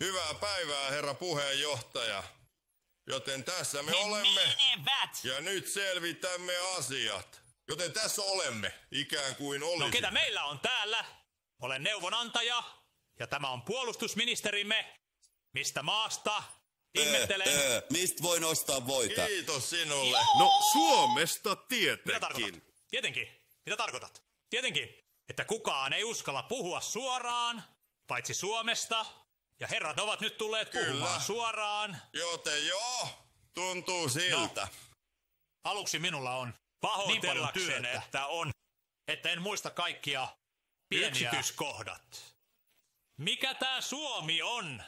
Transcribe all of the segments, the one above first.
Hyvää päivää, herra puheenjohtaja. Joten tässä me olemme. Menevät. Ja nyt selvitämme asiat. Joten tässä olemme, ikään kuin olisi. No ketä meillä on täällä? Olen neuvonantaja. Ja tämä on puolustusministerimme. Mistä maasta? Ihmettelen. Mistä voin ostaa voita? Kiitos sinulle. No Suomesta Mitä tarkoitat? tietenkin. Tietenkin. Mitä tarkoitat? Tietenkin, että kukaan ei uskalla puhua suoraan, paitsi Suomesta. Ja herrat ovat nyt tulleet puhumaan suoraan. Joten joo, tuntuu siltä. Aluksi minulla on niin paljon työtä, että en muista kaikkia yksityiskohdat. Mikä tää Suomi on?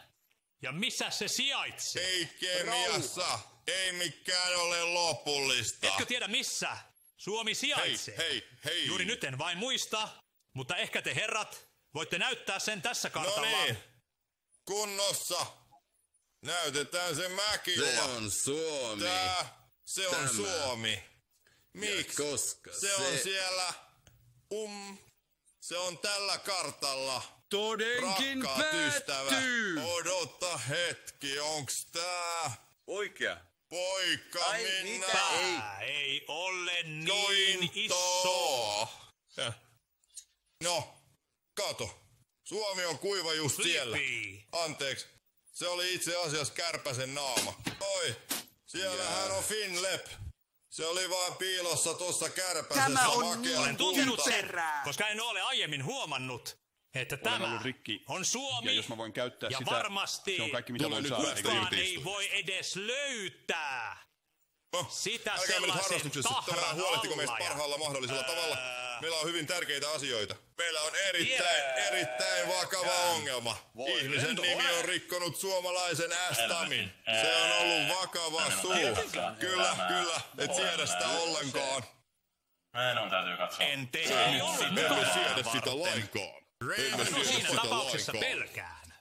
Ja missä se sijaitsee? Ei kemiassa, ei mikään ole lopullista. Etkö tiedä missä Suomi sijaitsee? Hei. Juuri nyt en vain muista, mutta ehkä te herrat voitte näyttää sen tässä kartalla. No niin, kunnossa. Näytetään se mäki. Se on Suomi. Se on Suomi. Miksi? Koska se on siellä. Se on tällä kartalla. Todenkin Rakkaat ystävät, päättyy. odota hetki, onks tää Oikea. poika minä? Pää ei ole niin iso. No, kato. Suomi on kuiva just siellä. Anteeksi, se oli itse asiassa kärpäsen naama. Oi, siellähän on Finlep. Se oli vaan piilossa tuossa kärpäsessä. Tämä on Olen tuntenut sen, koska en ole aiemmin huomannut, että tämä rikki. on Suomi. Ja jos mä voin käyttää ja sitä, varmasti se on kaikki mitä voin saada. kukaan ei voi edes löytää sitä älkää me nyt sellaisen harrastuksessa. Tämä tahran huolehtiko meistä alla. parhaalla mahdollisella tavalla. Meillä on hyvin tärkeitä asioita. Meillä on erittäin vakava ongelma. Ihmisen nimi on rikkonut suomalaisen S-tamin. Se on ollut vakava Kyllä, et siedä sitä ollenkaan. Meidän täytyy katsoa. En tehnyt Me emme siedä sitä lainkaan. Emme siedä Siinä sitä tapauksessa lainkaan. pelkään,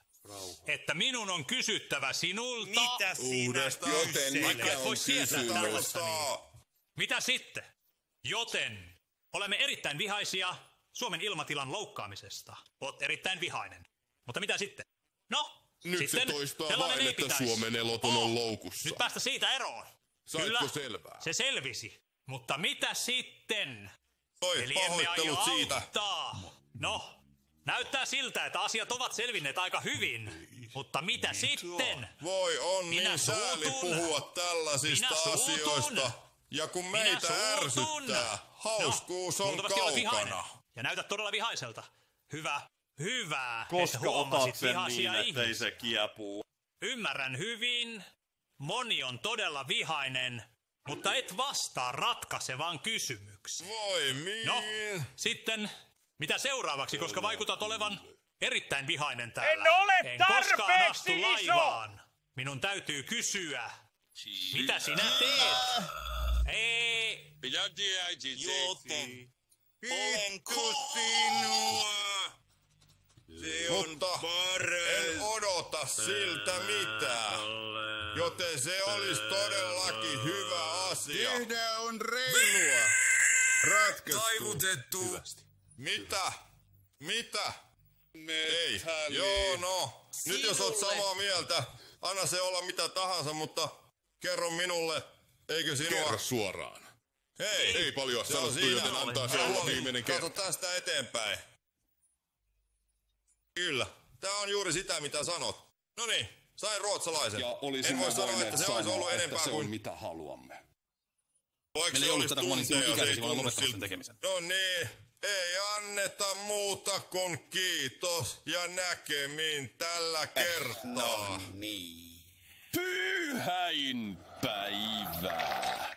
että minun on kysyttävä sinulta. Mitä Uudestaan. Joten mikä on kysymys? Mitä sitten? Joten olemme erittäin vihaisia Suomen ilmatilan loukkaamisesta. Oot erittäin vihainen. Mutta mitä sitten? No, Nyt sitten se toistaa sellainen vain, ei että pitäisi. Suomen eloton on loukussa. Nyt päästä siitä eroon. Saitko Kyllä, selvää? se selvisi. Mutta mitä sitten? Oi, Eli emme aio pahoittelut siitä. auttaa. No, näyttää siltä, että asiat ovat selvinneet aika hyvin. Mutta mitä sitten? Voi on Minä niin sääli suutun. puhua tällaisista Minä suutun. asioista. Ja kun Minä meitä suutun. ärsyttää, hauskuus on luultavasti olet vihainen. kaukana. Ja näytät todella vihaiselta. Hyvä, että Koska huomasit otat sen vihaisia niin, ettei ihmisiä. se kiepuu. Ymmärrän hyvin. Moni on todella vihainen, mutta et vastaa ratkaisevan kysymykseen. Voi niin. No, sitten mitä seuraavaksi, koska vaikutat olevan erittäin vihainen täällä. En ole En koskaan tarpeeksi astu iso. laivaan. Minun täytyy kysyä, mitä sinä teet? Ei. Joten Olenko sinua? Mutta en odota siltä mitään. Joten se olisi todellakin hyvä asia. Tehdään on reilua. Ratkaistu. Taivutettu. Mitä? Ei. Joo, no. Nyt jos oot samaa mieltä, anna se olla mitä tahansa, mutta kerro minulle, eikö sinua... Kerro suoraan. Hei, Ei paljon se on sanottu, siinä. joten antaa se olla viimeinen kerta. Katso tästä eteenpäin. Kyllä, tää on juuri sitä mitä sanot. No niin, sain ruotsalaisen. Ja En olisimme voi sanoa, voineet että se olisi ollut sanoa, että enempää se on kuin... mitä haluamme. Vaikka Meillä se ei ollut olisi tätä, kun olin sinun tunteja, se ei ikäisesi, vaan tunnu lopettamassa sen siltä. tekemisen. No niin, ei anneta muuta kuin kiitos ja näkemiin tällä kertaa. Niin. Pyhäinpäivää.